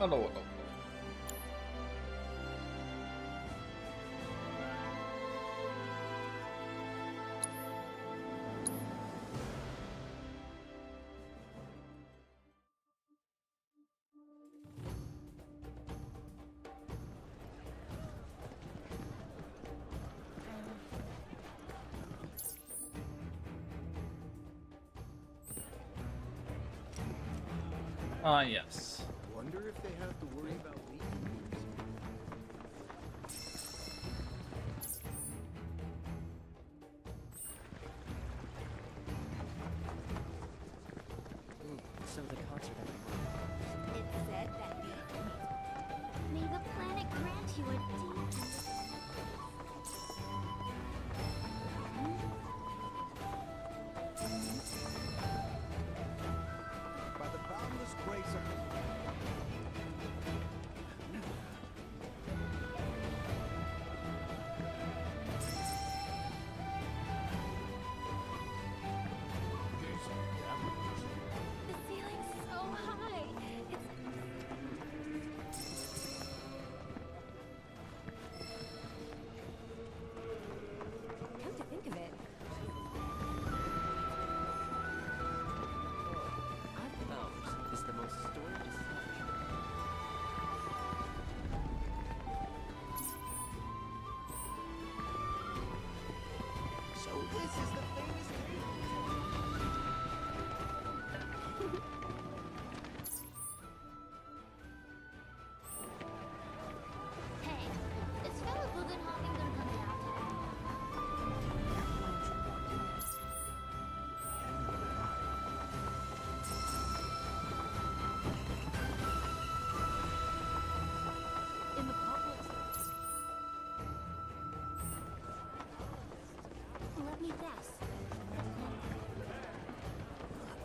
なるほど。Ah, yes. Wonder if they have to worry about leaking. So the concert It said that may the planet grant you a deep. By the boundless grace of The ceiling's so high. Come to think of it, Unbound is the most storied establishment. so this is the famous hey, is fellow Guggenhagen gonna come down today? In the public. Let me guess.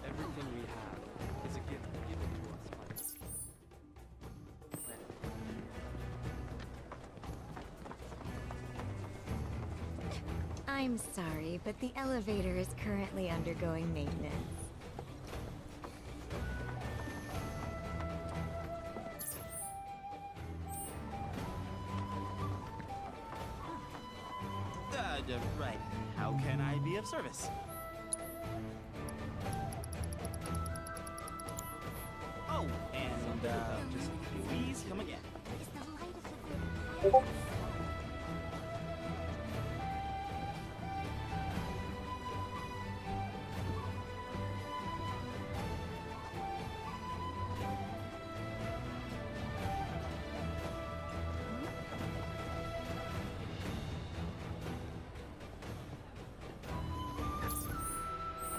Everything we have is a gift given to us by the planet. I'm sorry, but the elevator is currently undergoing maintenance. Right. How can I be of service? Oh, and just please come again. Is the light of the planet.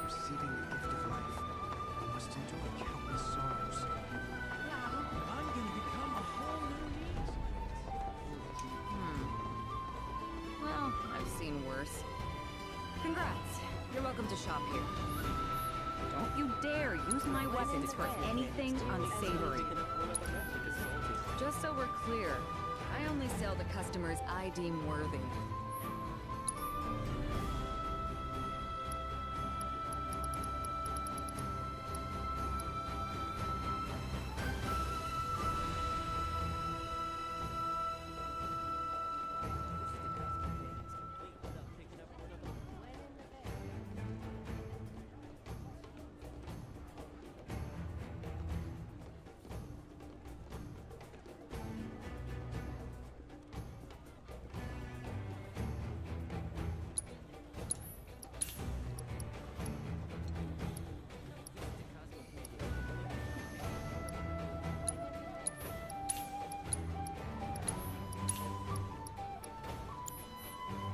receiving the gift of life. I must endure countless sorrows. I'm gonna become a whole new me. Well, I've seen worse. Congrats. You're welcome to shop here. Don't you dare use my weapons for anything unsavory. Just so we're clear, I only sell to customers I deem worthy.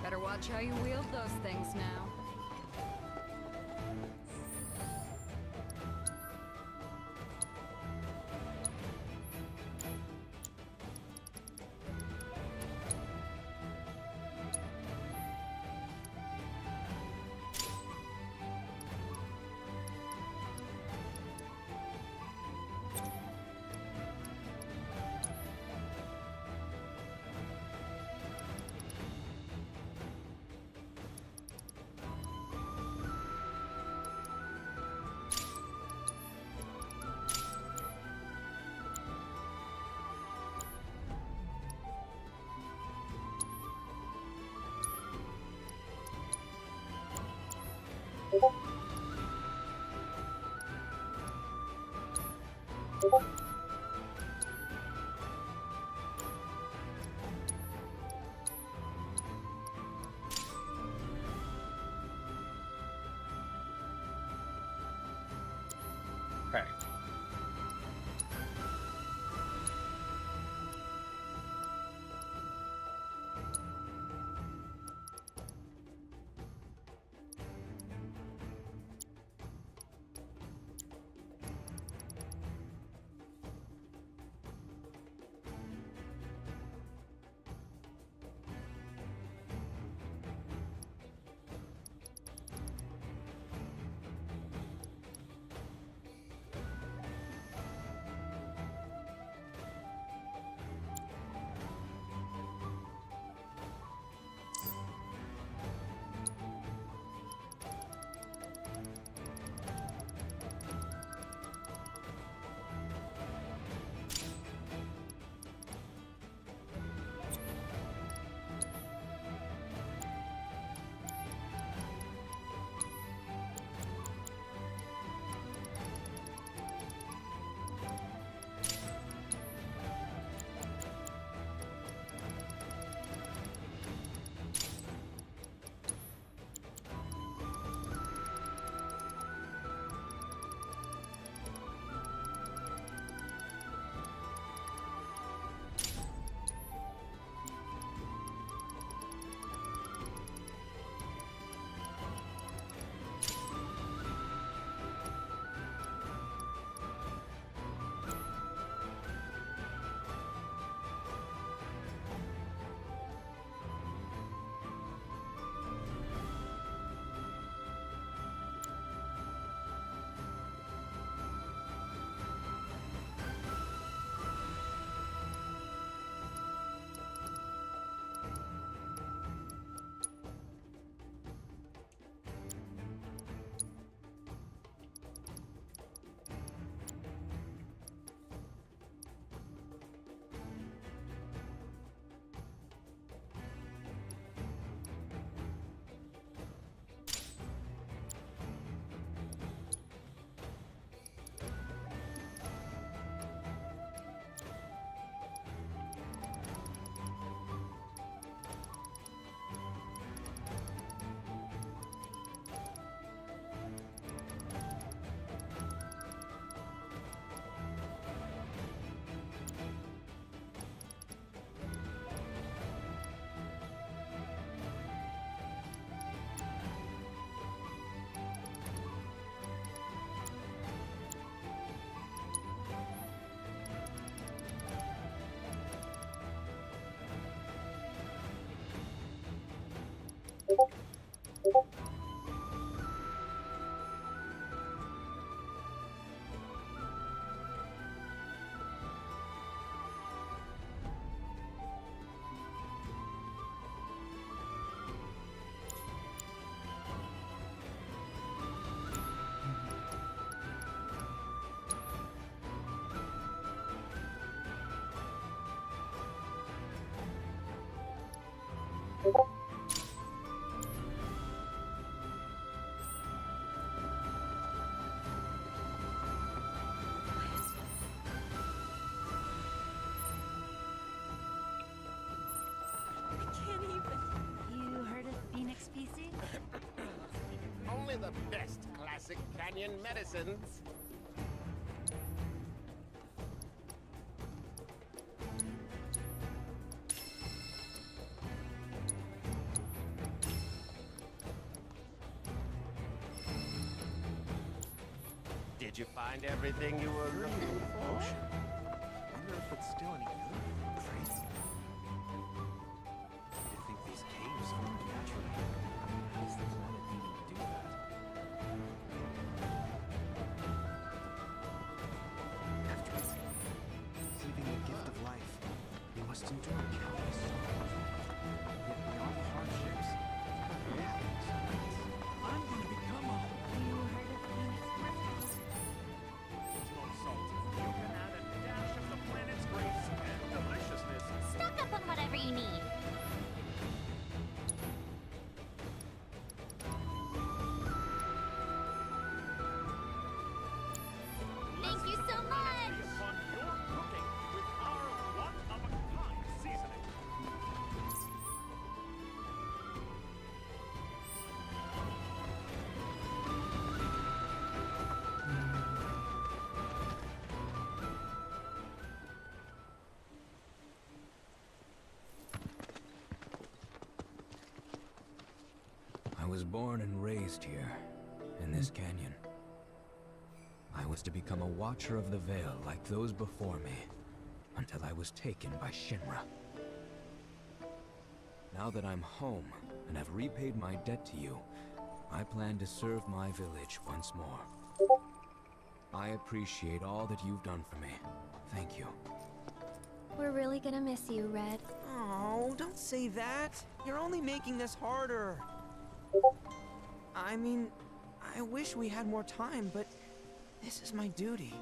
Better watch how you wield those things now. Okay. You heard of Phoenix PC? Only the best classic canyon medicines. Did you find everything you were looking for? Wonder if it's still any good. Crazy. I think these caves formed naturally. How does the planet even do that? After receiving the gift of life, we must endure countless sorrows. Yet beyond the hardships, there are happiness. I'm gonna become a You heard of Phoenix Breakfast? You can add a dash of the planet's grace and deliciousness. Stock up on whatever you need. was born and raised here, in this canyon. I was to become a watcher of the Veil like those before me, until I was taken by Shinra. Now that I'm home, and have repaid my debt to you, I plan to serve my village once more. I appreciate all that you've done for me. Thank you. We're really gonna miss you, Red. Oh, don't say that. You're only making this harder. I mean, I wish we had more time, but this is my duty.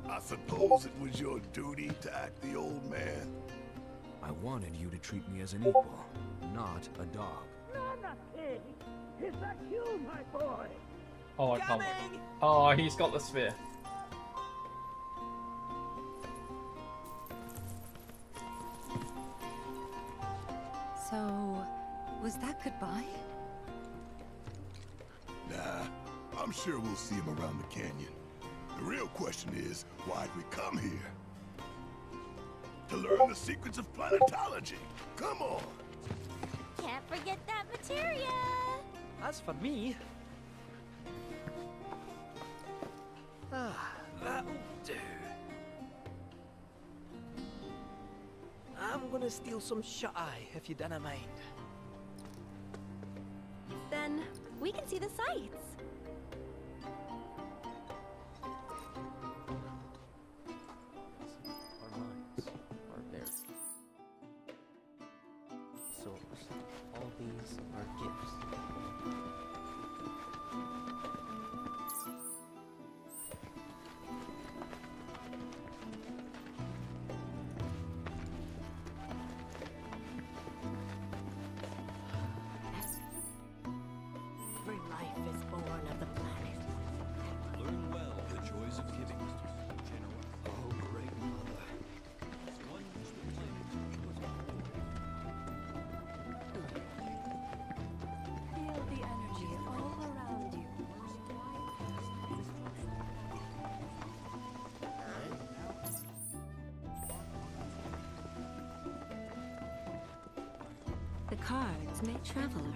I suppose it was your duty to act the old man. I wanted you to treat me as an equal, not a dog. Not a pig. Is that you, my boy? Oh, I can't. Coming! Oh, he's got the spear. So, was that goodbye? Nah, I'm sure we'll see him around the canyon. The real question is, why'd we come here? To learn the secrets of planetology. Come on! Can't forget that materia! As for me... that'll do. I'm gonna steal some shut-eye, if you don't mind. Then we can see the sights. Our minds are theirs. Souls. All these are gifts. Every life is born of the planet. Learn well the joys of giving. Oh, great mother. One whose the planet was Feel the energy all around you. The cards may traveler.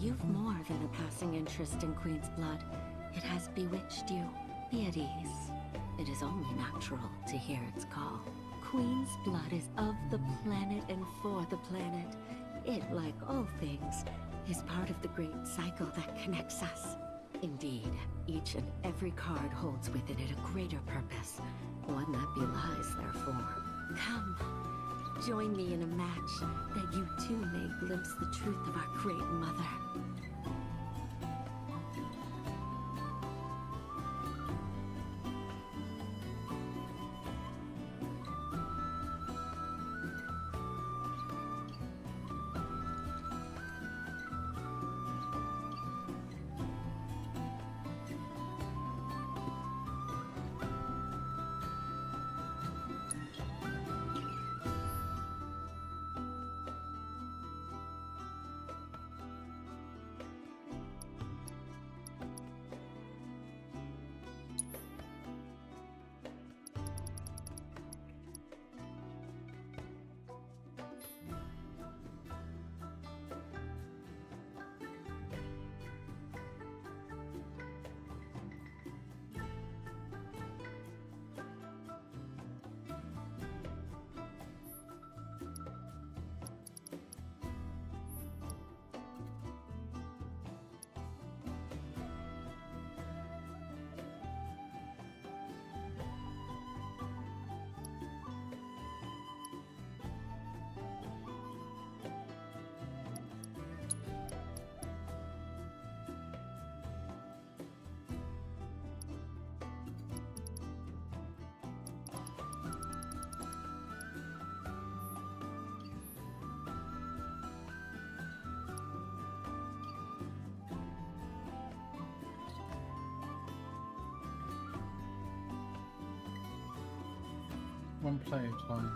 You've more than a passing interest in Queen's blood. It has bewitched you. Be at ease. It is only natural to hear its call. Queen's blood is of the planet and for the planet. It, like all things, is part of the great cycle that connects us. Indeed, each and every card holds within it a greater purpose, one that belies their form. Come, join me in a match that you too may glimpse the truth of our great mother. One play time.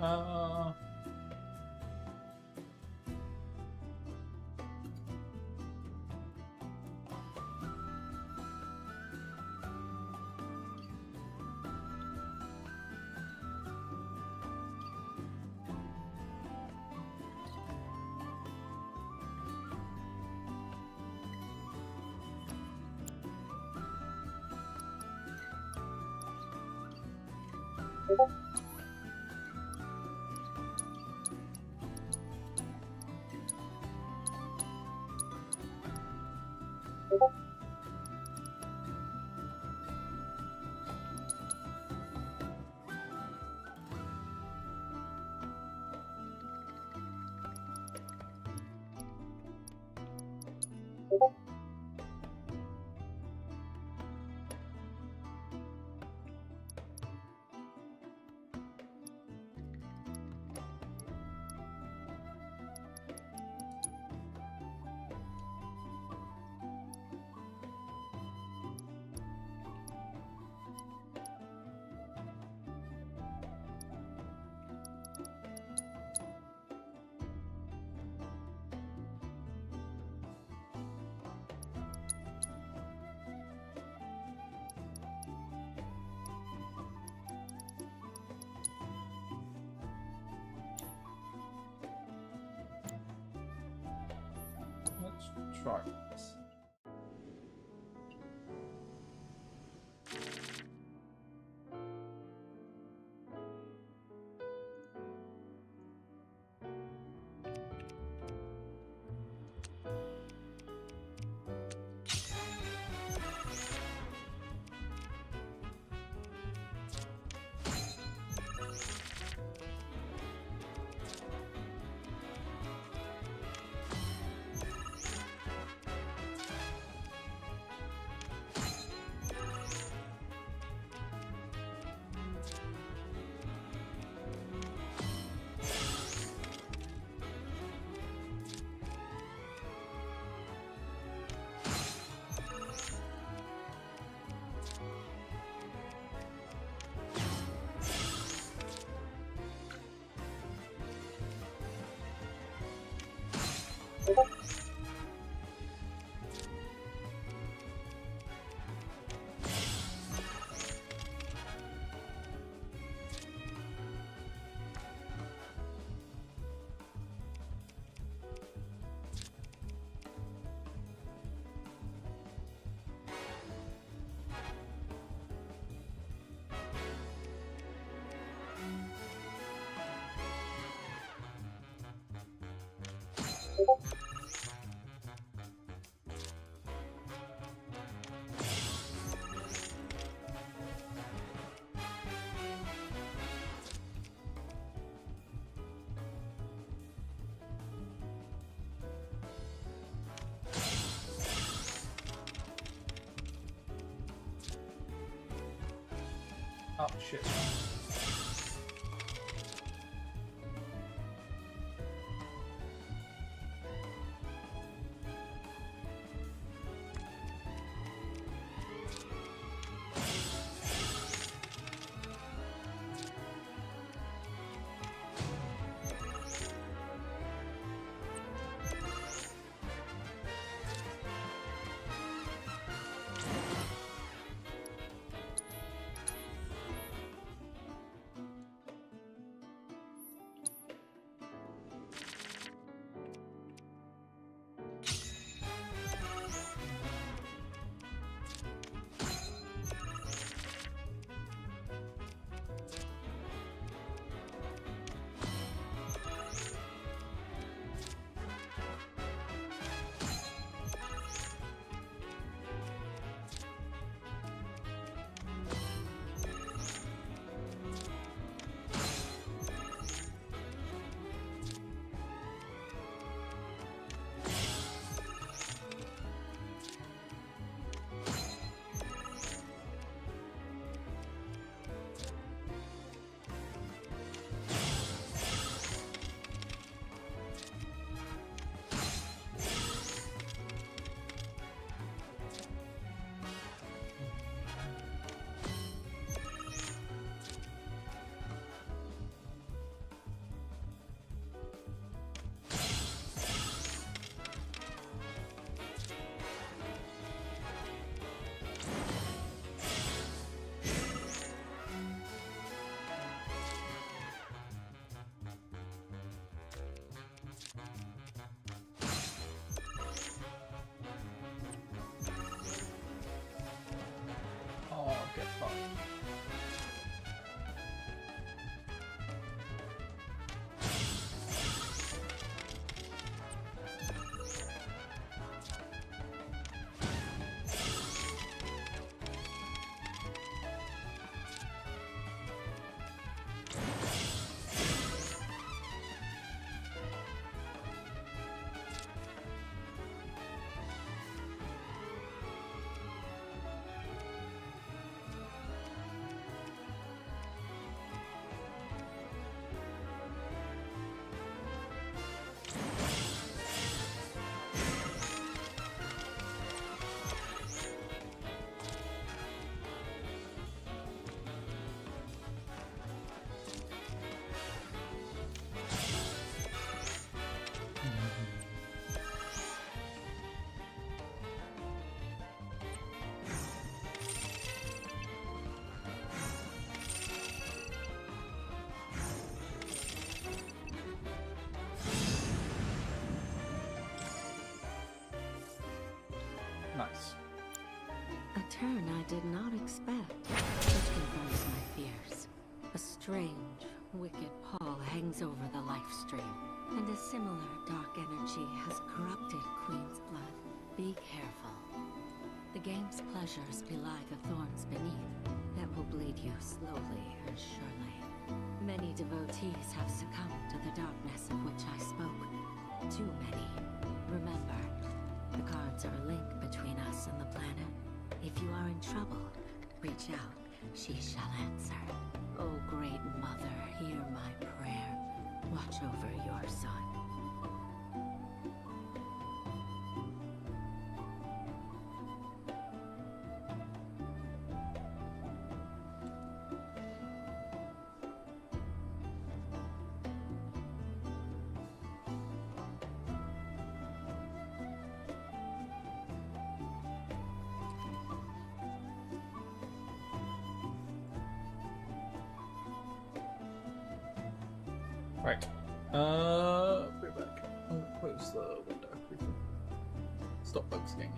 Uh, let's try this. Oh shit. Oh, get fucked. Nice. A turn I did not expect, which confirms my fears. A strange, wicked pall hangs over the life stream, and a similar dark energy has corrupted Queen's blood. Be careful. The game's pleasures belie the thorns beneath that will bleed you slowly and surely. Many devotees have succumbed to the darkness of which I spoke. Too many. Remember, the cards are a link between us and the planet. If you are in trouble, reach out. She shall answer. Oh, great mother, hear my prayer. Watch over your son. Right. We're back. I'll close the window briefly. Stop bugs gaming.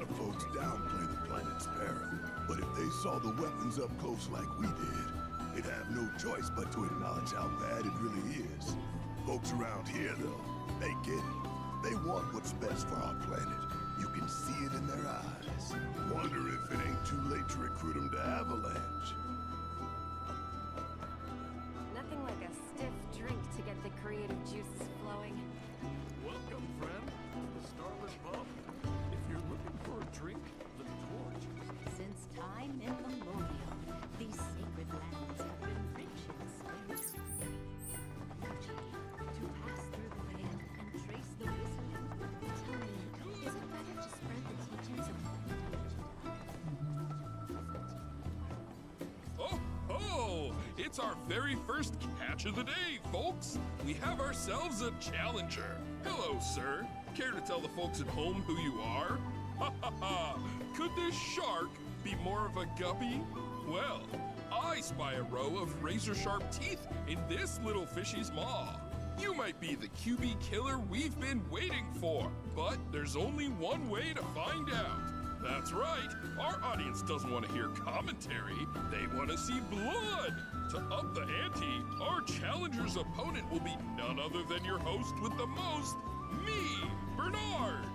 of folks downplay the planet's peril. But if they saw the weapons up close like we did, they'd have no choice but to acknowledge how bad it really is. Folks around here, though, they get it. They want what's best for our planet. You can see it in their eyes. Wonder if it ain't too late to recruit them to Avalanche. Nothing like a stiff drink to get the creative juices flowing. Welcome, friend, to the Starlit Pub. If you're looking for a drink, the torch. Since time immemorial, these sacred lands have been rich in spirits. Energy to pass through the veil and trace the wisdom. Tell me, is it better to spread the teachings of Oh, ho! It's our very first catch of the day, folks. We have ourselves a challenger. Hello, sir. Care to tell the folks at home who you are? Ha ha ha! Could this shark be more of a guppy? Well, I spy a row of razor-sharp teeth in this little fishy's maw. You might be the QB killer we've been waiting for, but there's only one way to find out. That's right, our audience doesn't want to hear commentary, they want to see blood. To up the ante, our challenger's opponent will be none other than your host with the most, me, Bernard.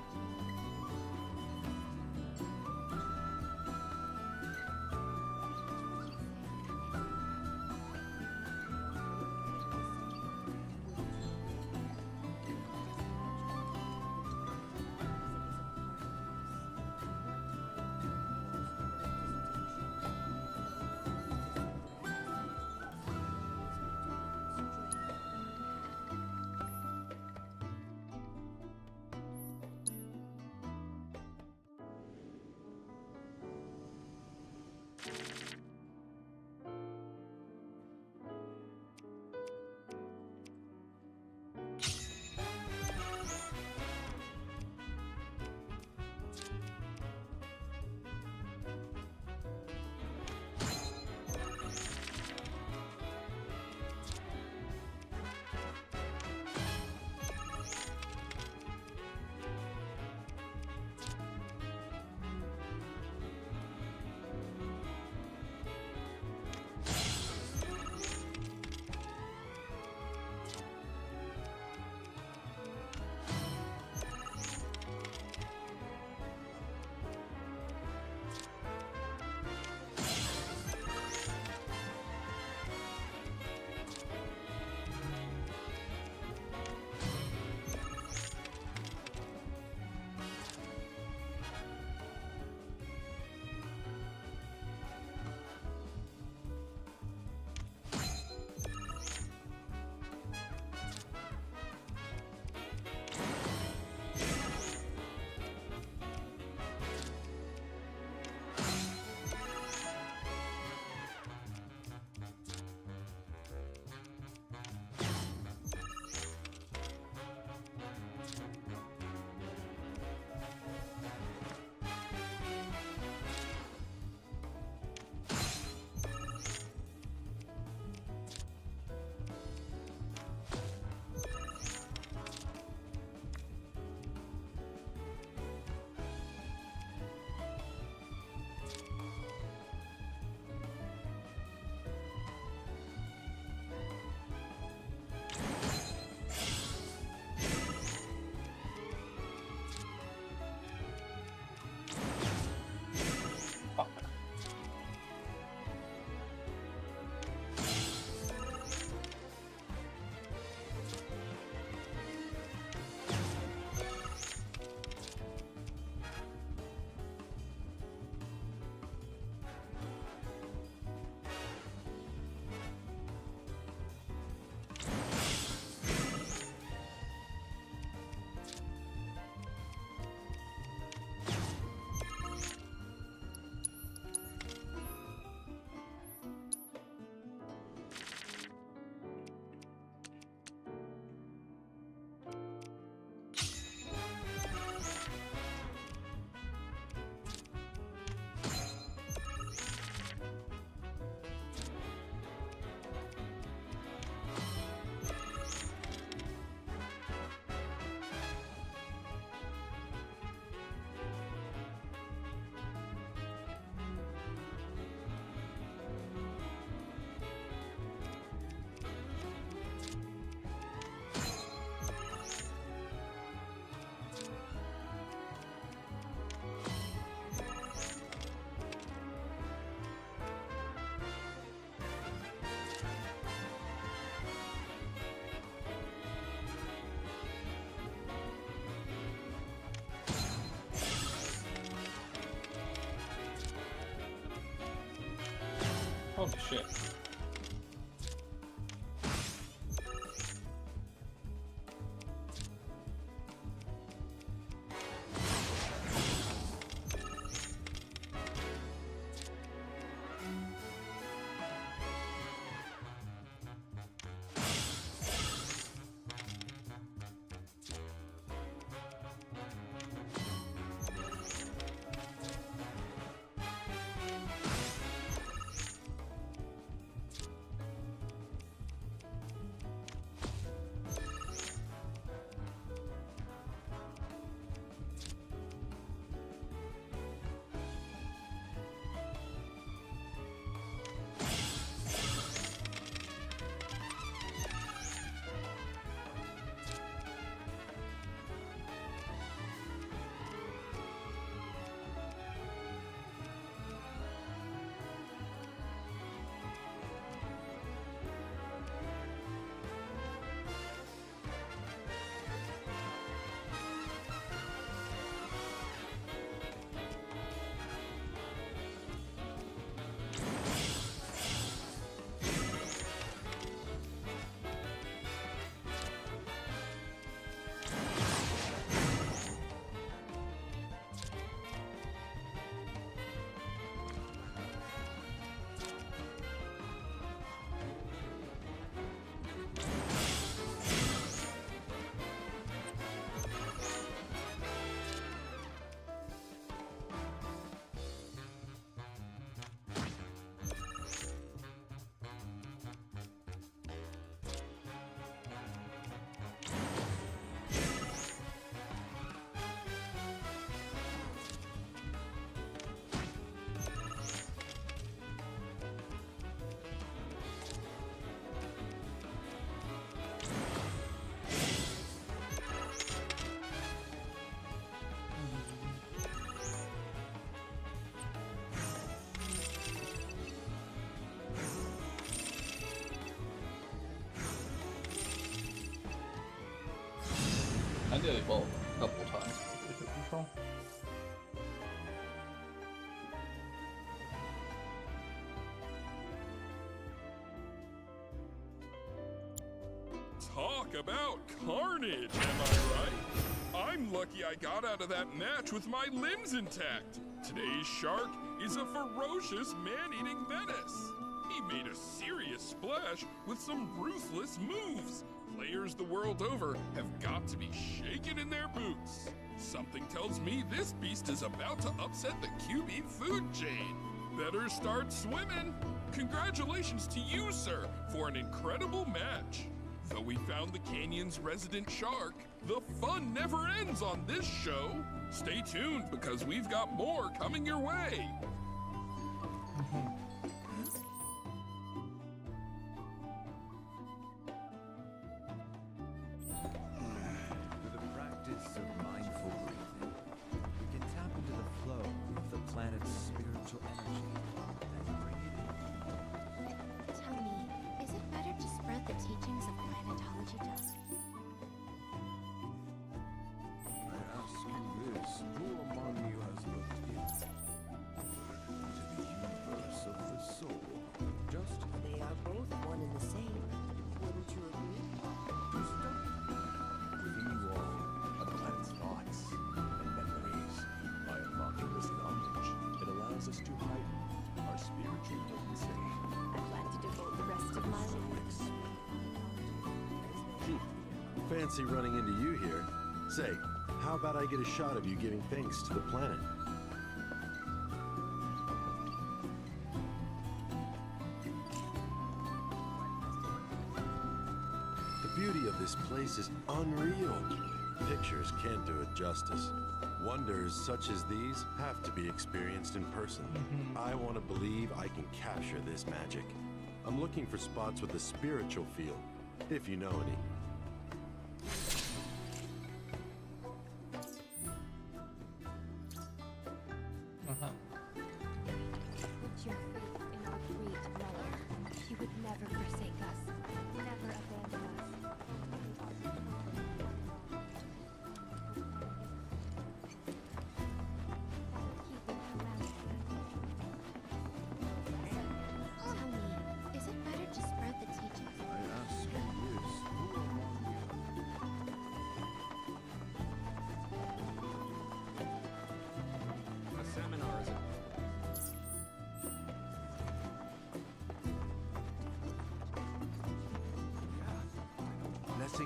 Holy shit. I did it both a couple times with different control. Talk about carnage, am I right? I'm lucky I got out of that match with my limbs intact. Today's shark is a ferocious man-eating menace. He made a serious splash with some ruthless moves. Players the world over have got to be shaken in their boots. Something tells me this beast is about to upset the QB food chain. Better start swimming. Congratulations to you, sir, for an incredible match. Though we found the canyon's resident shark, the fun never ends on this show. Stay tuned because we've got more coming your way. With the practice of mindful breathing, we can tap into the flow of the planet's spiritual energy and bring it in. Tell me, is it better to spread the teachings of planetology to us? I ask you this, who among you has looked into the universe of the soul? Just They are both one and the same. Wouldn't you agree? within you all are the planet's thoughts and memories. By unlocking this knowledge, it allows us to heighten our spiritual potency. I plan to devote the rest of my life. Fancy running into you here. Say, how about I get a shot of you giving thanks to the planet? The beauty of this place is unreal. Pictures can't do it justice. Wonders such as these have to be experienced in person. I want to believe I can capture this magic. I'm looking for spots with a spiritual feel, if you know any. Put your faith in our great mother. She would never forsake us, never abandon us. Keeping humanity. Tell me,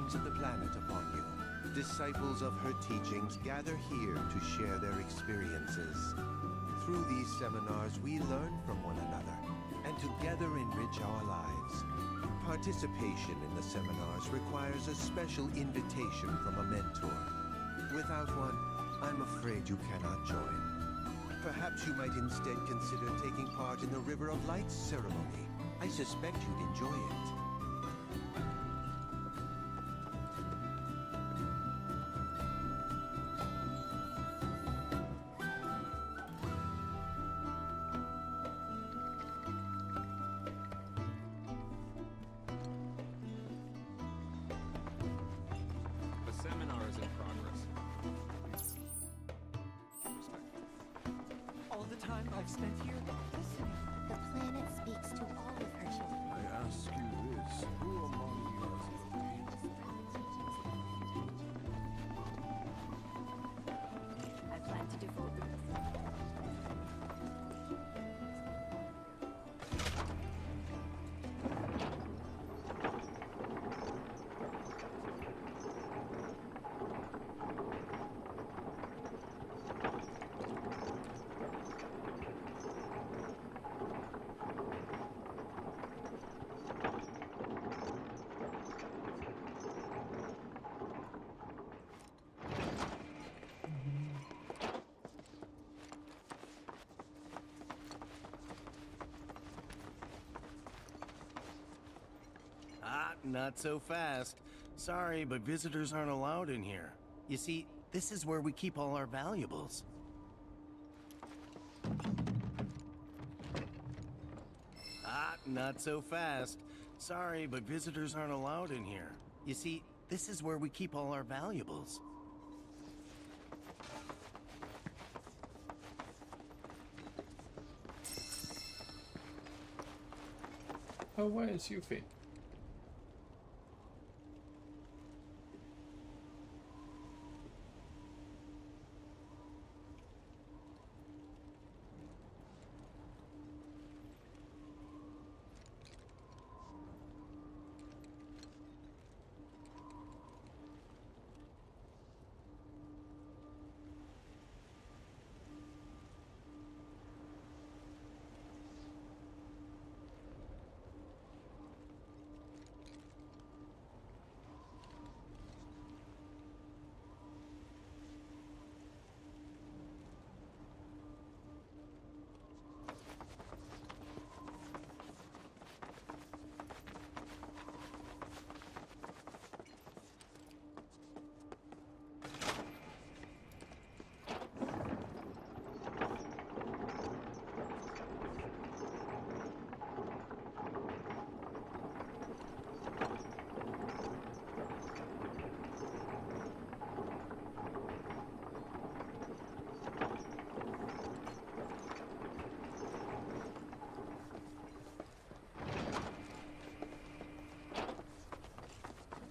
blessings of the planet upon you. Disciples of her teachings gather here to share their experiences. Through these seminars, we learn from one another and together enrich our lives. Participation in the seminars requires a special invitation from a mentor. Without one, I'm afraid you cannot join. Perhaps you might instead consider taking part in the River of Lights ceremony. I suspect you'd enjoy it. The seminar is in progress. All the time I've spent here listening. The planet speaks to all of her children. I ask you this, who among you has I plan to devote the Not so fast. Sorry, but visitors aren't allowed in here. You see, this is where we keep all our valuables. Not so fast. Sorry, but visitors aren't allowed in here. You see, this is where we keep all our valuables. Oh, where is Yuffie?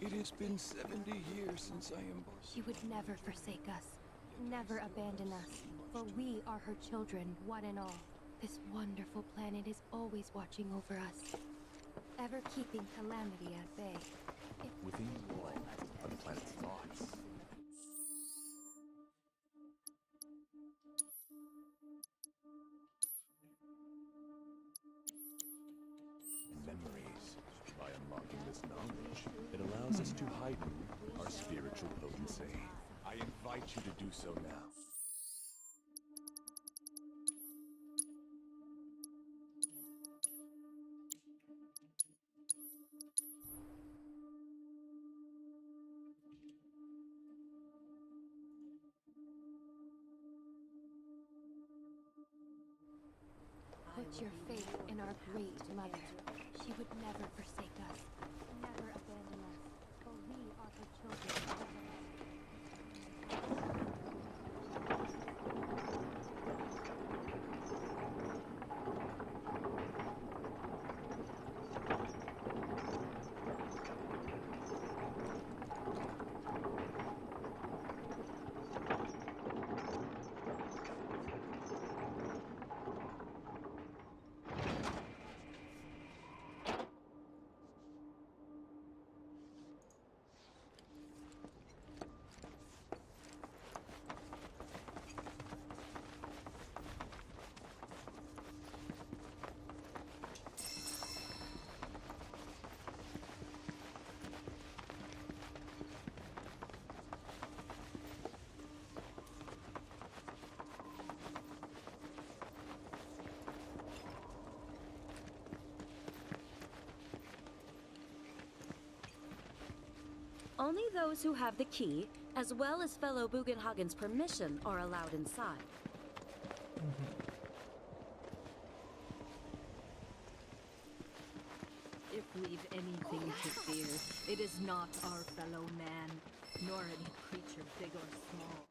It has been 70 years since I embarked. She would never forsake us, never abandon us, for we are her children, one and all. This wonderful planet is always watching over us, ever keeping calamity at bay. Within you all are the planet's thoughts. Memories. By unlocking this knowledge, it allows us to heighten our spiritual potency. I invite you to do so now. Put your faith in our great mother. She would never forsake us, never abandon us, for we are her children. Only those who have the key, as well as fellow Bugenhagen's permission, are allowed inside. If we've anything to fear, it is not our fellow man, nor any creature big or small.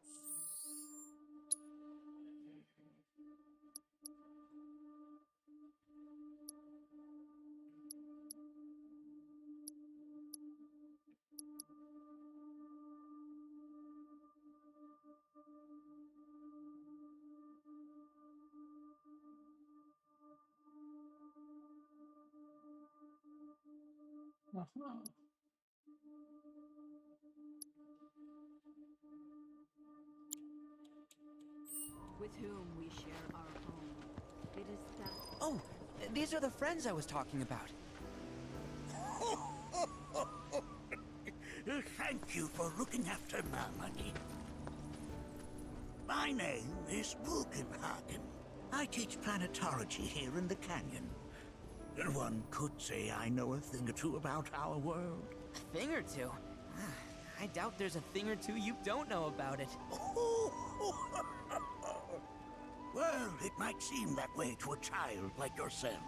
With whom we share our home. It is that. Oh, these are the friends I was talking about. Thank you for looking after Namaki. My name is Bugenhagen. I teach planetology here in the canyon. One could say I know a thing or two about our world. A thing or two? I doubt there's a thing or two you don't know about it. Well, it might seem that way to a child like yourself.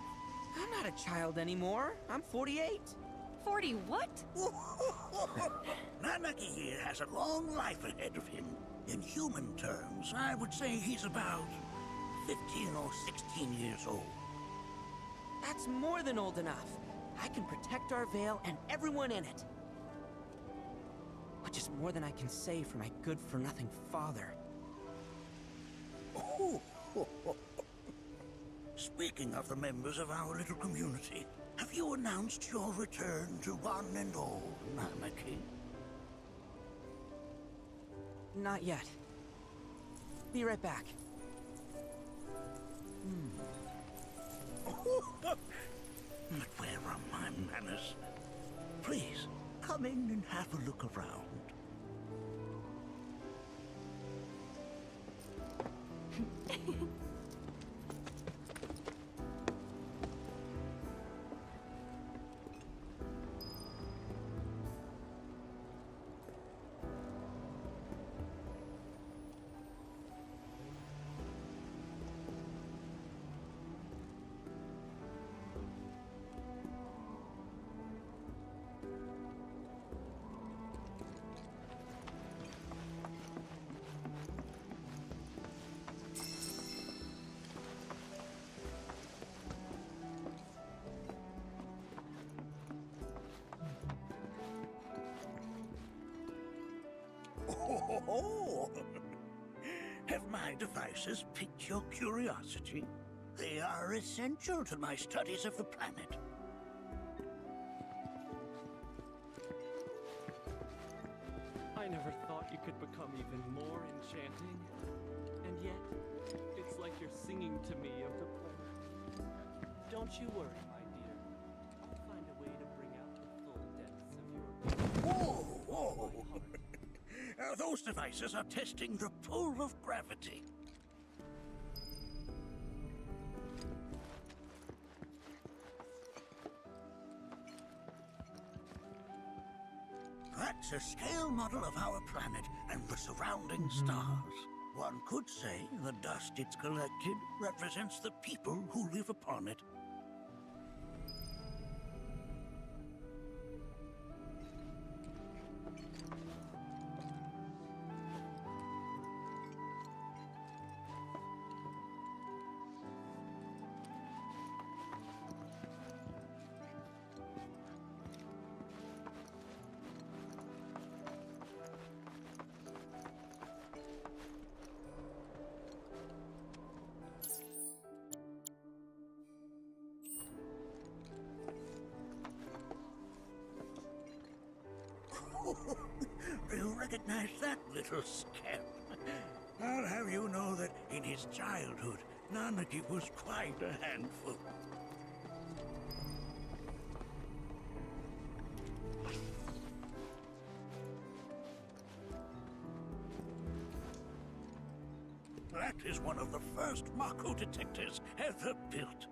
I'm not a child anymore. I'm 48. 40 what? Namaki here has a long life ahead of him. In human terms, I would say he's about 15 or 16 years old. That's more than old enough. I can protect our Vale and everyone in it. Which is more than I can say for my good-for-nothing father. Speaking of the members of our little community, have you announced your return to one and all, Namaki? Not yet. Be right back. But where are my manners? Please, come in and have a look around. Have my devices piqued your curiosity? They are essential to my studies of the planet. I never thought you could become even more enchanting. And yet, it's like you're singing to me of the planet. Don't you worry, my dear. I'll find a way to bring out the full depths of your... Whoa! Those devices are testing the pull of gravity. That's a scale model of our planet and the surrounding stars. One could say the dust it's collected represents the people who live upon it. Do you recognize that little scamp? I'll have you know that in his childhood, Namaki was quite a handful. That is one of the first Mako detectors ever built.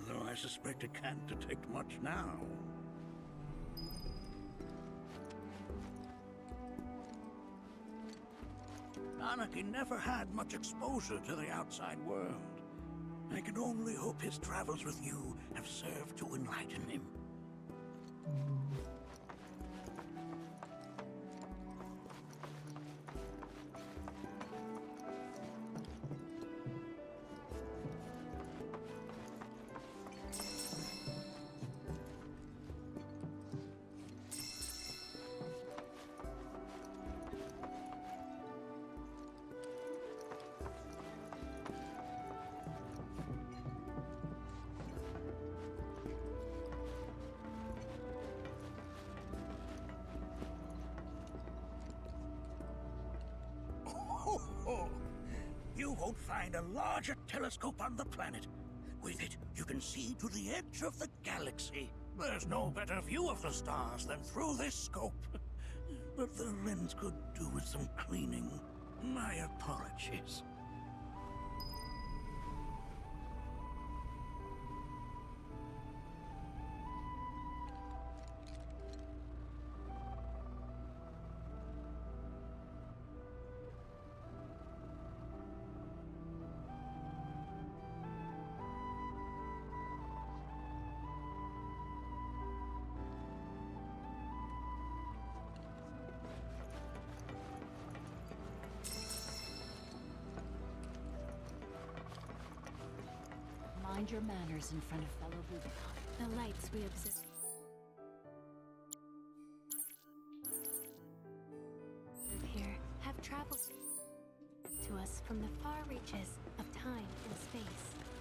Though I suspect it can't detect much now. Anakin never had much exposure to the outside world. I can only hope his travels with you have served to enlighten him. You won't find a larger telescope on the planet. With it, you can see to the edge of the galaxy. There's no better view of the stars than through this scope. But the lens could do with some cleaning. My apologies. Mind your manners in front of fellow Rubicon. The lights we observe here have traveled to us from the far reaches of time and space.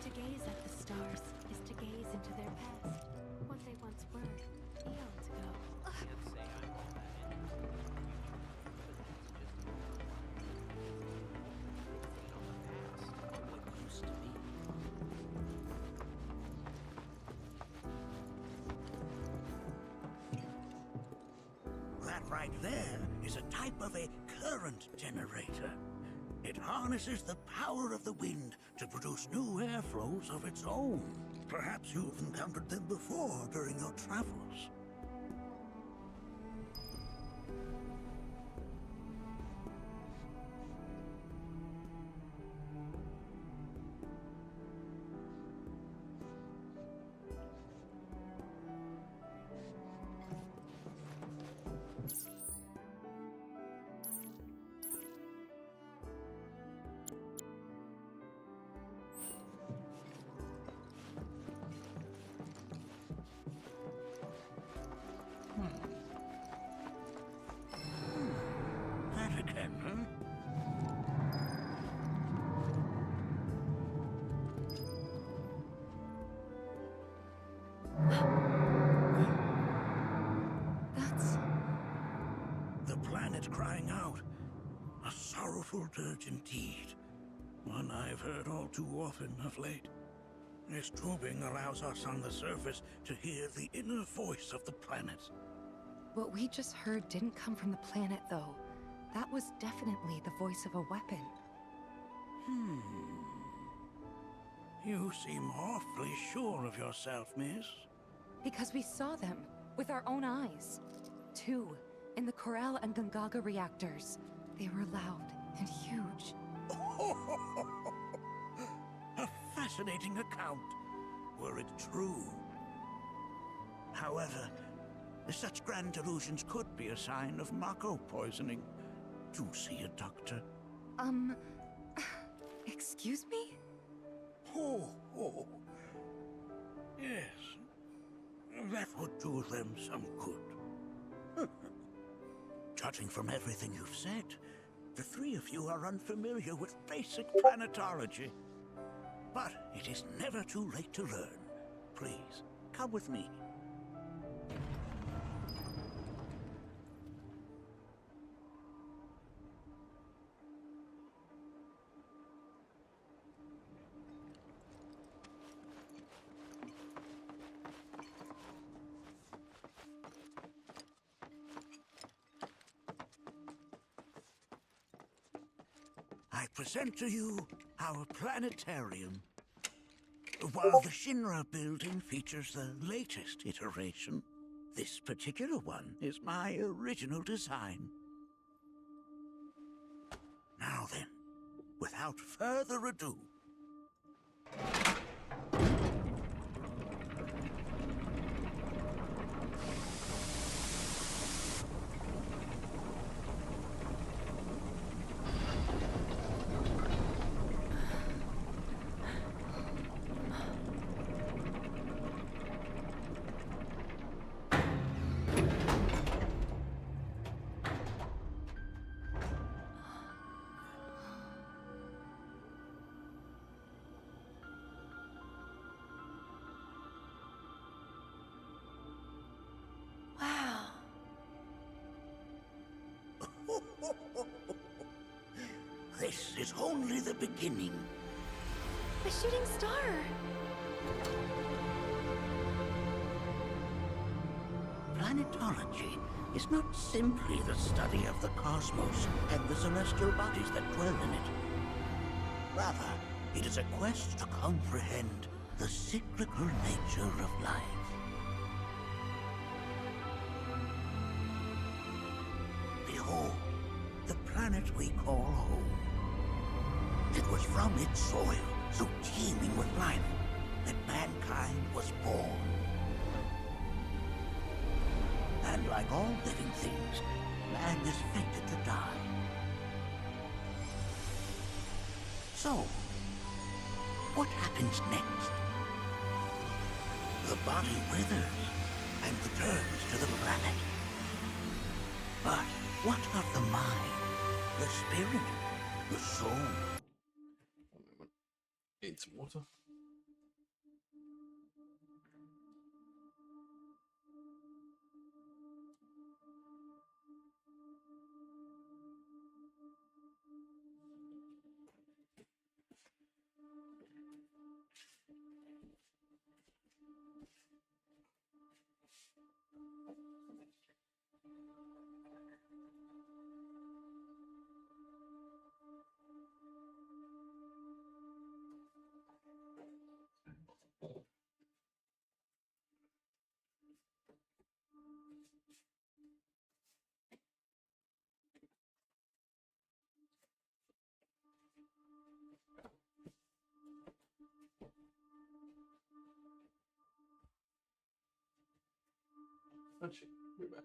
To gaze at the stars is to gaze into their past, what they once were, eons ago. That right there is a type of a current generator. It harnesses the power of the wind to produce new airflows of its own. Perhaps you've encountered them before during your travels. That again, huh? That's... The planet crying out. A sorrowful dirge indeed. One I've heard all too often of late. This tubing allows us on the surface to hear the inner voice of the planet. What we just heard didn't come from the planet, though. That was definitely the voice of a weapon. You seem awfully sure of yourself, miss. Because we saw them with our own eyes. Two, in the Corel and Gungaga reactors. They were loud and huge. A fascinating account, were it true. However, such grand delusions could be a sign of Mako poisoning. Do see a doctor. Excuse me? Oh. Yes. That would do them some good. Judging from everything you've said, the three of you are unfamiliar with basic planetology. But it is never too late to learn. Please, come with me. I present to you our planetarium. While the Shinra building features the latest iteration, this particular one is my original design. Now then, without further ado, Wow. this is only the beginning. A shooting star. Planetology is not simply the study of the cosmos and the celestial bodies that dwell in it. Rather, it is a quest to comprehend the cyclical nature of life. Behold, the planet we call home. It was from its soil, so teeming with life, that mankind was born. And like all living things, man is fated to die. So, what happens next? The body withers and returns to the planet. But what of the mind, the spirit, the soul? It's water. Actually, we're back.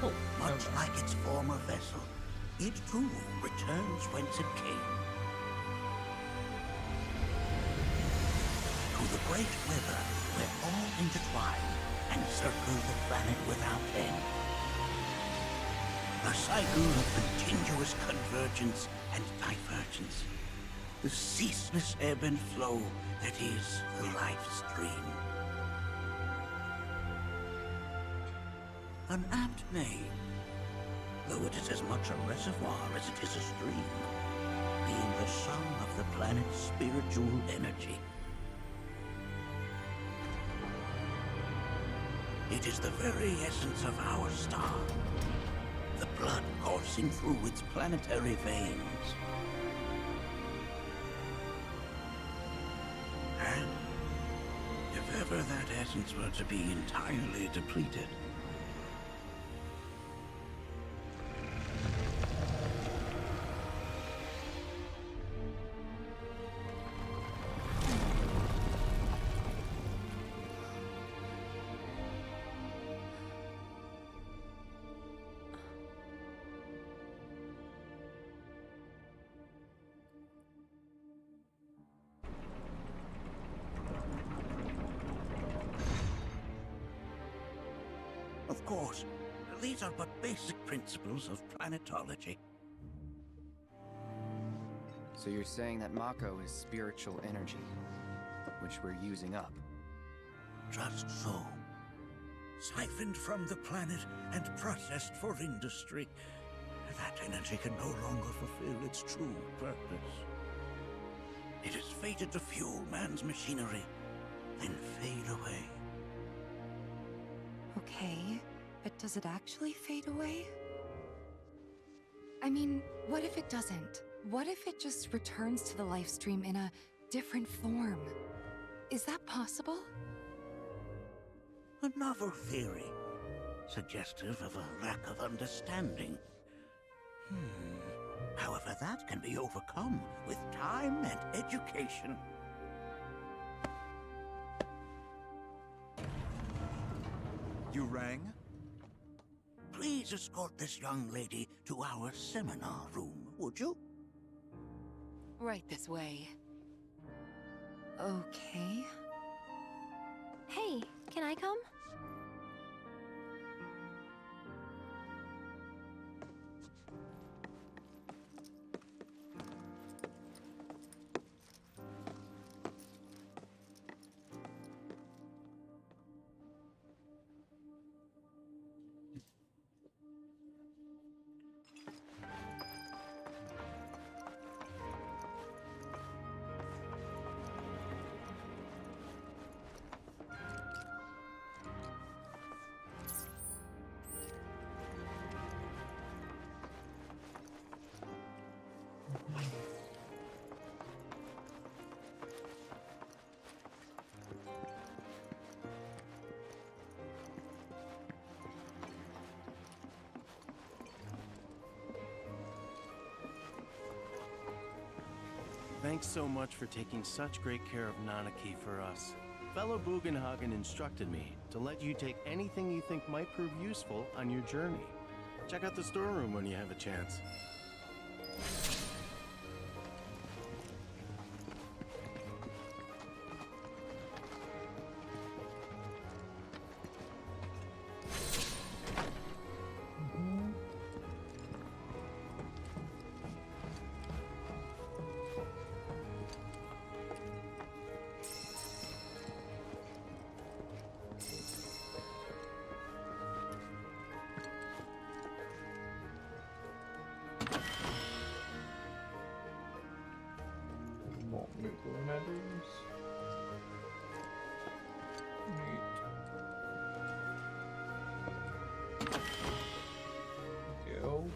Oh, much like its former vessel, it too returns whence it came. To the great river where all intertwine and circle the planet without end. A cycle of continuous convergence and divergence. The ceaseless ebb and flow that is the life stream. An apt name, though it is as much a reservoir as it is a stream, being the sum of the planet's spiritual energy. It is the very essence of our star, the blood coursing through its planetary veins. And if ever that essence were to be entirely depleted, of course, these are but basic principles of planetology. So you're saying that Mako is spiritual energy, which we're using up? Just so. Siphoned from the planet and processed for industry, that energy can no longer fulfill its true purpose. It is fated to fuel man's machinery, then fade away. Okay, but does it actually fade away? I mean, what if it doesn't? What if it just returns to the life stream in a different form? Is that possible? A novel theory, suggestive of a lack of understanding. However, that can be overcome with time and education. You rang? Please escort this young lady to our seminar room, would you? Right this way. Okay. Hey, can I come? Thanks so much for taking such great care of Nanaki for us. Fellow Bugenhagen instructed me to let you take anything you think might prove useful on your journey. Check out the storeroom when you have a chance. More nuclear medals. Neat. Go.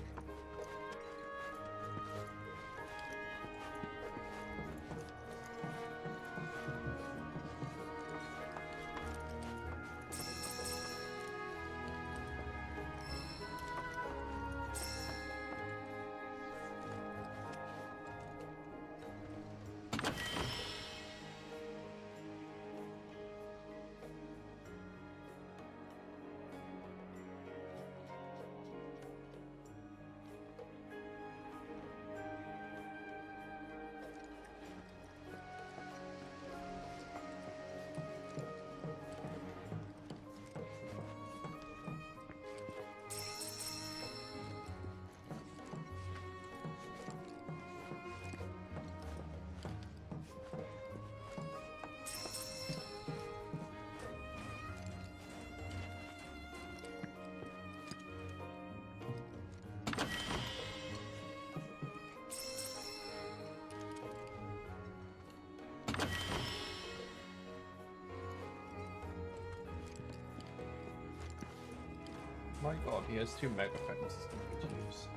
My god, he has 2 mega fences to use.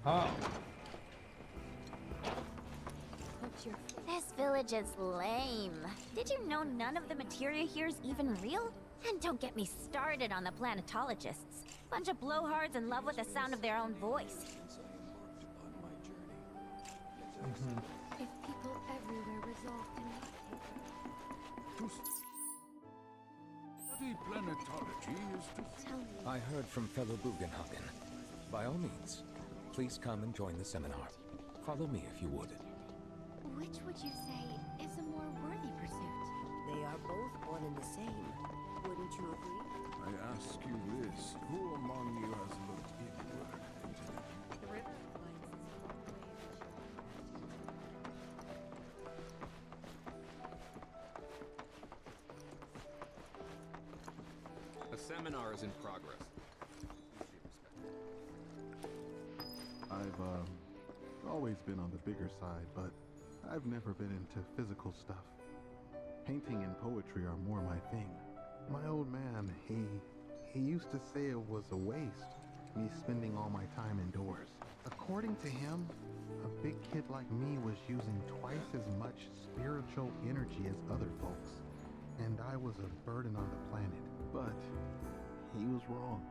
Aha. This village is lame. Did you know none of the materia here is even real? And don't get me started on the planetologists. Bunch of blowhards in love with the sound of their own voice. If people everywhere resolve to Study planetology is to tell me. I heard from fellow Bugenhagen. By all means, please come and join the seminar. Follow me if you would. Which would you say is a more worthy pursuit? They are both one and the same. Wouldn't you agree? I ask you this, who among you has looked inward into The river lights A seminar is in progress. I've always been on the bigger side, but I've never been into physical stuff. Painting and poetry are more my thing. My old man, he used to say it was a waste, me spending all my time indoors. According to him, a big kid like me was using twice as much spiritual energy as other folks, and I was a burden on the planet. But he was wrong.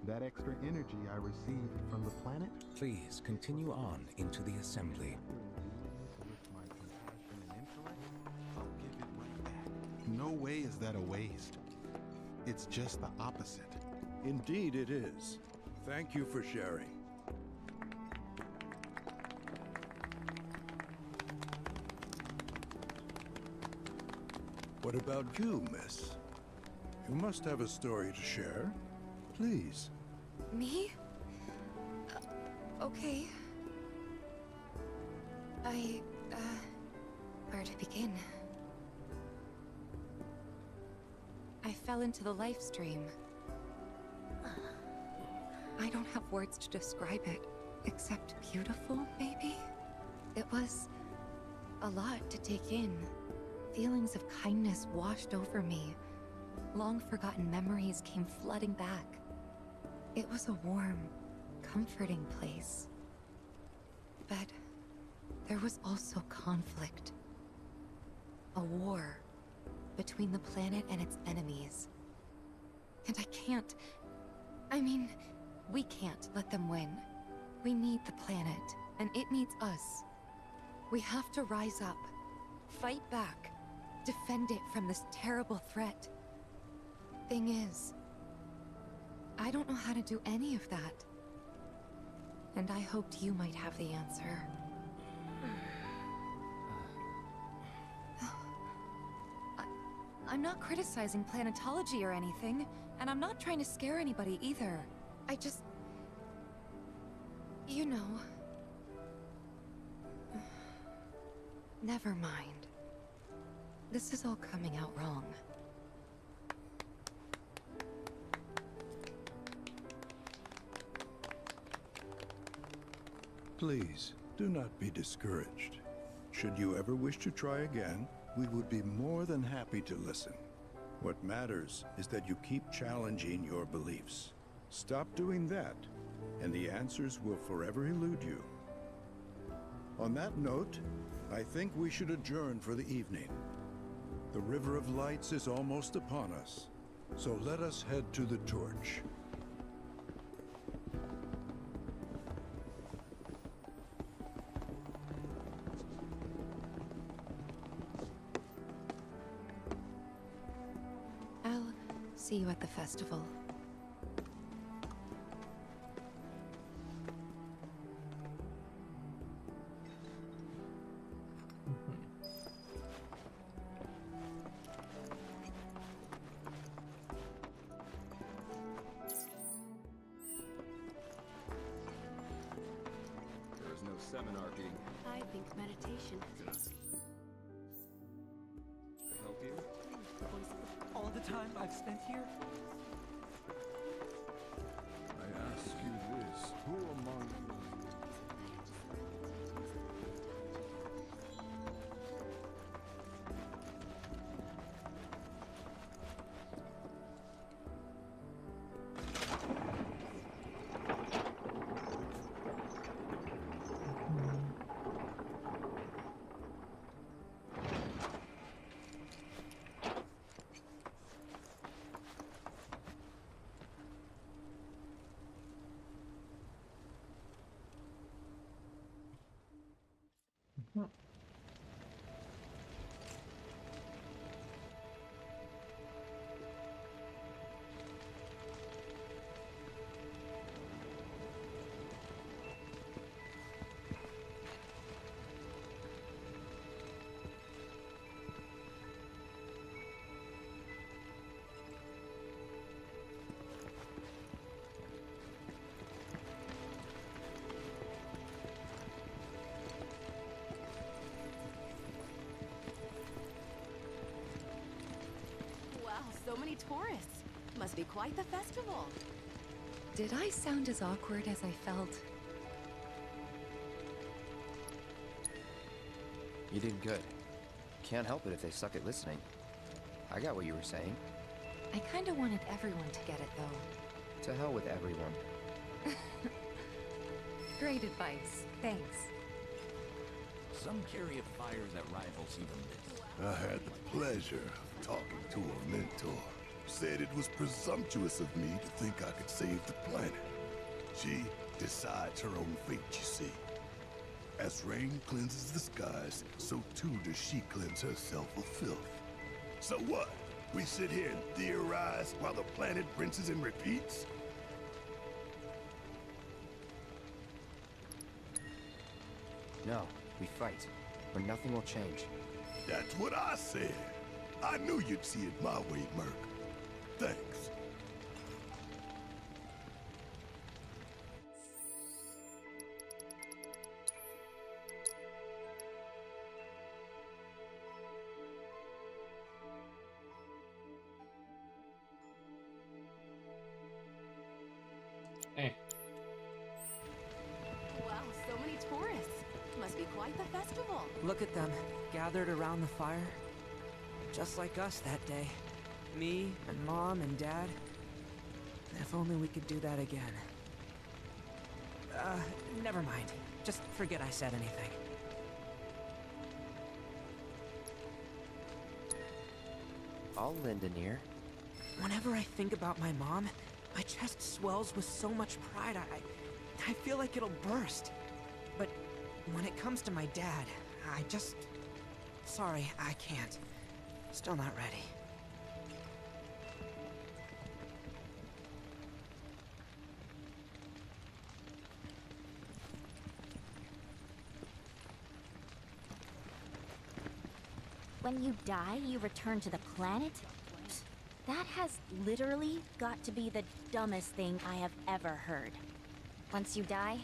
That extra energy I received from the planet? Please continue on into the assembly. No way is that a waste. It's just the opposite. Indeed it is. Thank you for sharing. What about you, miss? You must have a story to share. Please. Me? Okay. Where to begin? I fell into the life stream. I don't have words to describe it, except beautiful, maybe? It was a lot to take in. Feelings of kindness washed over me. Long-forgotten memories came flooding back. It was a warm, comforting place. But there was also conflict. A war between the planet and its enemies. And we can't let them win. We need the planet, and it needs us. We have to rise up, fight back, defend it from this terrible threat. Thing is, I don't know how to do any of that. And I hoped you might have the answer. I'm not criticizing planetology or anything, and I'm not trying to scare anybody either. I just... you know... Never mind. This is all coming out wrong. Please, do not be discouraged. Should you ever wish to try again, we would be more than happy to listen. What matters is that you keep challenging your beliefs. Stop doing that, and the answers will forever elude you. On that note, I think we should adjourn for the evening. The River of Lights is almost upon us, so let us head to the torch. I'll see you at the festival. There is no seminar being. I think meditation. Can I help you? All the time I've spent here? I ask you this, who among you... Wow, so many tourists. Must be quite the festival. Did I sound as awkward as I felt? You did good. Can't help it if they suck at listening. I got what you were saying. I kinda wanted everyone to get it, though. To hell with everyone. Great advice. Thanks. Some carry a fire that rivals even this. I had the pleasure of talking to a mentor. Said it was presumptuous of me to think I could save the planet. She decides her own fate, you see. As rain cleanses the skies, so too does she cleanse herself of filth. So what? We sit here and theorize while the planet rinses and repeats? No, we fight, or nothing will change. That's what I said. I knew you'd see it my way, Merc. Thanks. Wow, so many tourists. Must be quite the festival. Look at them, gathered around the fire. Just like us that day. Me and Mom and Dad. If only we could do that again. Never mind. Just forget I said anything. I'll lend an ear. Whenever I think about my mom, my chest swells with so much pride, I feel like it'll burst. But when it comes to my dad, I just... Sorry, I can't. Still not ready. When you die, you return to the planet? That has literally got to be the dumbest thing I have ever heard. Once you die,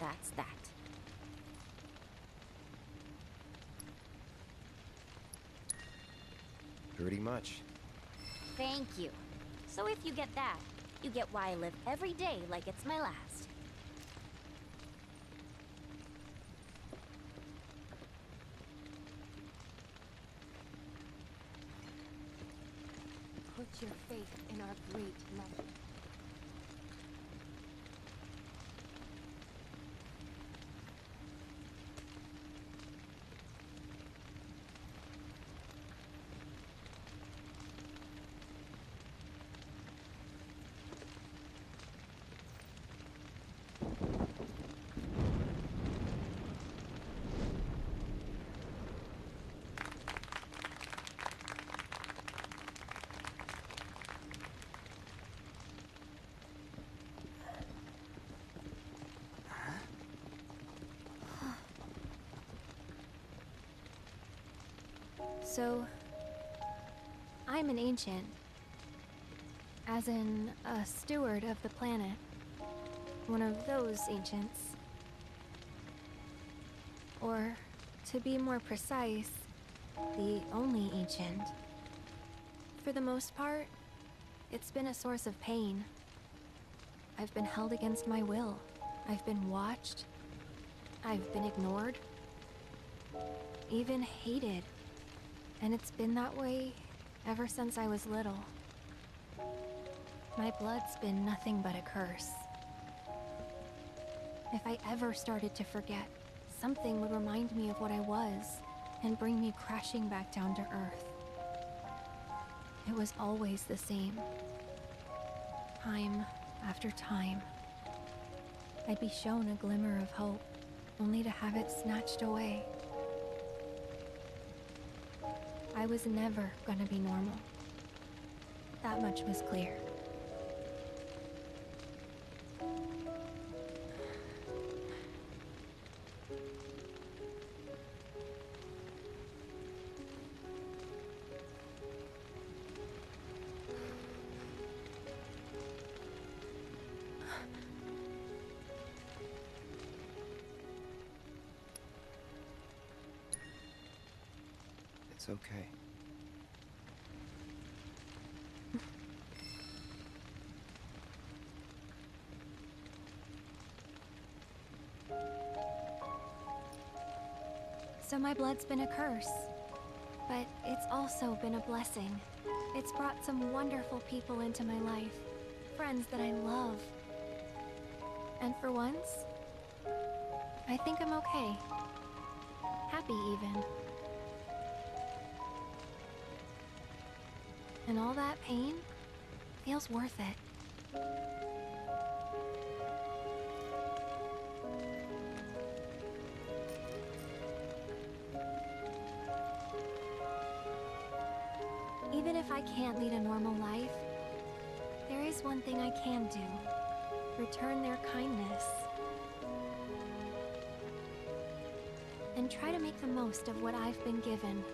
that's that. Pretty much. Thank you. So if you get that, you get why I live every day like it's my last. your faith in our great mother. So, I'm an ancient. As in, a steward of the planet. One of those ancients. Or, to be more precise, the only ancient. For the most part, it's been a source of pain. I've been held against my will. I've been watched. I've been ignored. Even hated. And it's been that way ever since I was little. My blood's been nothing but a curse. If I ever started to forget, something would remind me of what I was and bring me crashing back down to earth. It was always the same. Time after time. I'd be shown a glimmer of hope, only to have it snatched away. I was never gonna be normal. That much was clear. It's okay. So my blood's been a curse, but it's also been a blessing. It's brought some wonderful people into my life, friends that I love. And for once, I think I'm okay. Happy even. And all that pain feels worth it. Even if I can't lead a normal life, there is one thing I can do. Return their kindness. And try to make the most of what I've been given.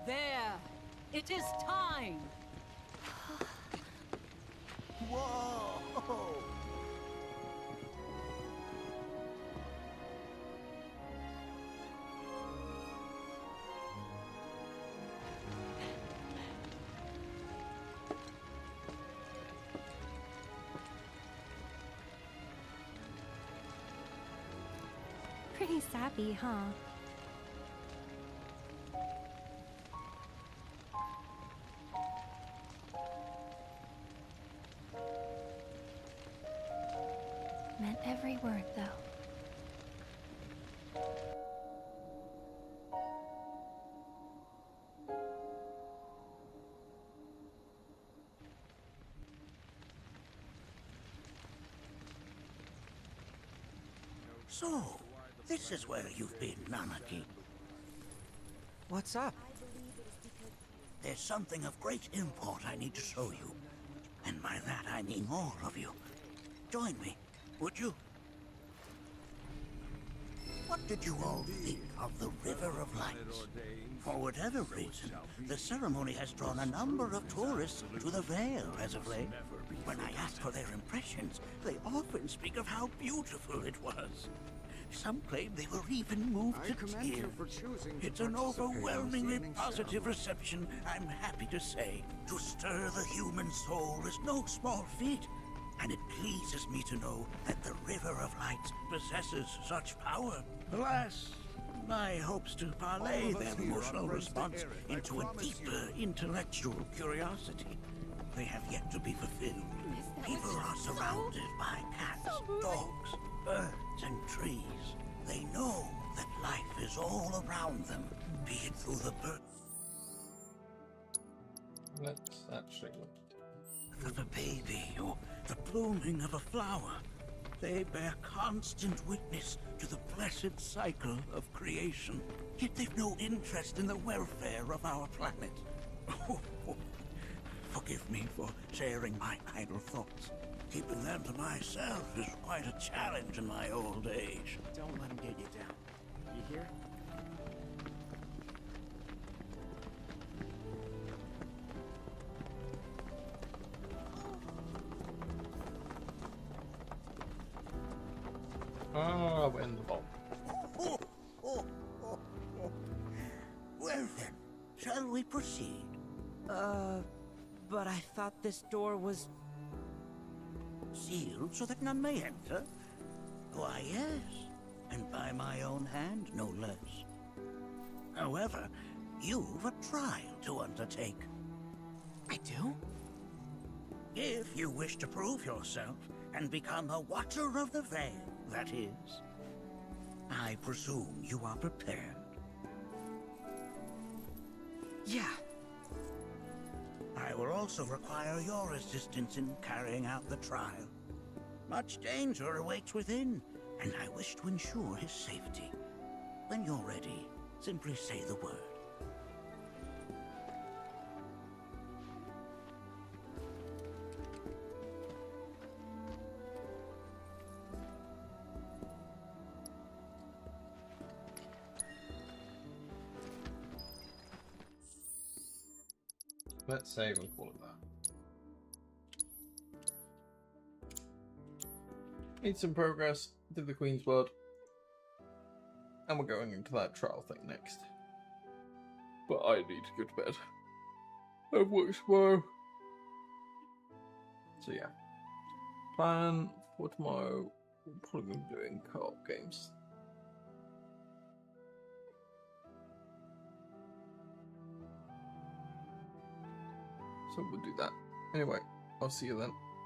There! It is time! Whoa! Pretty sappy, huh? Meant every word, though. So, this is where you've been, Nanaki. What's up? There's something of great import I need to show you. And by that I mean all of you. Join me, would you? What did you all think of the River of Lights? For whatever reason, the ceremony has drawn a number of tourists to the Vale as of late. When I ask for their impressions, they often speak of how beautiful it was. Some claim they were even moved to tears. It's an overwhelmingly positive reception, I'm happy to say. To stir the human soul is no small feat, and it pleases me to know that the River of Lights possesses such power. Alas, my hopes to parlay their emotional response into a deeper intellectual curiosity, they have yet to be fulfilled. People are surrounded by cats, dogs, birds, and trees. They know that life is all around them, be it through the bird. Let's actually look. Of a baby or the blooming of a flower. They bear constant witness to the blessed cycle of creation. Yet they've no interest in the welfare of our planet. Forgive me for sharing my idle thoughts. Keeping them to myself is quite a challenge in my old age. Don't let him get you down. You hear? Ah, we're in the vault. Well then, shall we proceed? But I thought this door was... Sealed so that none may enter? Why, yes. And by my own hand, no less. However, you've a trial to undertake. I do? If you wish to prove yourself and become a Watcher of the Veil, that is. I presume you are prepared. Yeah. I will also require your assistance in carrying out the trial. Much danger awaits within, and I wish to ensure his safety. When you're ready, simply say the word. Let's save and call it that. Made some progress, did the Queen's Blood, and we're going into that trial thing next. But I need to go to bed. I've worked tomorrow. So yeah. Plan for tomorrow, we're probably going to be doing co-op games. So we'll do that. Anyway, I'll see you then.